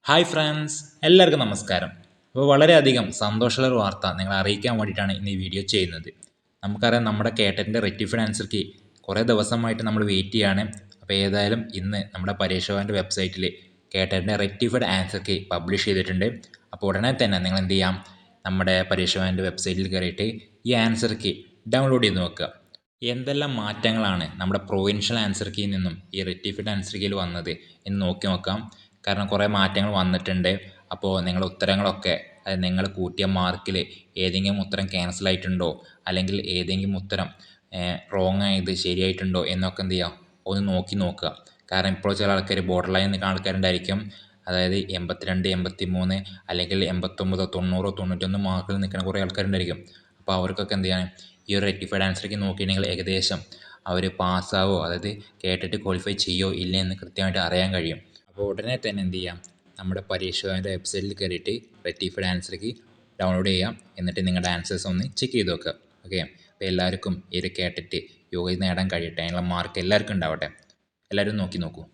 Hi friends, എല്ലാവർക്കും നമസ്കാരം. അപ്പോൾ വളരെയധികം സന്തോഷമുള്ള ഒരു വാർത്ത നിങ്ങളെ അറിയിക്കാൻ വേണ്ടിയിട്ടാണ് ഇന്ന് ഈ വീഡിയോ ചെയ്യുന്നത്. നമുക്കറിയാം, നമ്മുടെ കേട്ടറ്റിൻ്റെ റെക്റ്റിഫൈഡ് ആൻസർ കീ കുറേ ദിവസമായിട്ട് നമ്മൾ വെയിറ്റ് ചെയ്യാണ്. അപ്പോൾ ഏതായാലും ഇന്ന് നമ്മുടെ പരീക്ഷ ഭവൻ്റെ വെബ്സൈറ്റിൽ കേട്ടറ്റിൻ്റെ റെക്റ്റിഫൈഡ് ആൻസർ കീ പബ്ലിഷ് ചെയ്തിട്ടുണ്ട്. അപ്പോൾ ഉടനെ തന്നെ നിങ്ങൾ എന്ത് ചെയ്യാം, നമ്മുടെ പരീക്ഷ ഭവൻ്റെ വെബ്സൈറ്റിൽ കയറിയിട്ട് ഈ ആൻസർ കീ ഡൗൺലോഡ് ചെയ്ത് നോക്കുക. എന്തെല്ലാം മാറ്റങ്ങളാണ് നമ്മുടെ പ്രൊവിൻഷ്യൽ ആൻസർ കീയിൽ നിന്നും ഈ റെക്റ്റിഫൈഡ് ആൻസർ കീയിൽ വന്നത് എന്ന് നോക്കാം. കാരണം കുറേ മാറ്റങ്ങൾ വന്നിട്ടുണ്ട്. അപ്പോൾ നിങ്ങളുടെ ഉത്തരങ്ങളൊക്കെ, അതായത് നിങ്ങൾ കൂട്ടിയ മാർക്കിൽ ഏതെങ്കിലും ഉത്തരം ക്യാൻസൽ ആയിട്ടുണ്ടോ, അല്ലെങ്കിൽ ഏതെങ്കിലും ഉത്തരം റോങ് ആയത് ശരിയായിട്ടുണ്ടോ എന്നൊക്കെ എന്ത് ചെയ്യുക, ഒന്ന് നോക്കുക. കാരണം ഇപ്പോൾ ചില ആൾക്കാർ ബോർഡർ ലൈൻ നിൽക്കുന്ന ആൾക്കാരുണ്ടായിരിക്കും. അതായത് 82, 83 അല്ലെങ്കിൽ 89, 90, 91 മാർക്കിൽ നിൽക്കുന്ന കുറേ ആൾക്കാരുണ്ടായിരിക്കും. അപ്പോൾ അവർക്കൊക്കെ എന്ത് ചെയ്യാണ്, ഈ ഒരു റെക്റ്റിഫൈഡ് ആൻസർക്ക് നോക്കിയിട്ടുണ്ടെങ്കിൽ ഏകദേശം അവർ പാസ്സാവോ, അതായത് കേട്ടിട്ട് ക്വാളിഫൈ ചെയ്യോ ഇല്ല എന്ന് കൃത്യമായിട്ട് അറിയാൻ കഴിയും. അപ്പോൾ ഉടനെ തന്നെ എന്ത് ചെയ്യാം, നമ്മുടെ പരീക്ഷ ഭവൻ്റെ വെബ്സൈറ്റിൽ കയറിയിട്ട് റെക്റ്റിഫൈഡ് ആൻസർ കീ ഡൗൺലോഡ് ചെയ്യാം. എന്നിട്ട് നിങ്ങളുടെ ആൻസേഴ്സ് ഒന്ന് ചെക്ക് ചെയ്ത് നോക്കുക. ഓക്കെ, അപ്പോൾ എല്ലാവർക്കും ഇത് കേട്ടിട്ട് യോഗ്യത നേടാൻ കഴിയട്ടെ, അതിനുള്ള മാർക്ക് എല്ലാവർക്കും ഉണ്ടാവട്ടെ. എല്ലാവരും നോക്കൂ.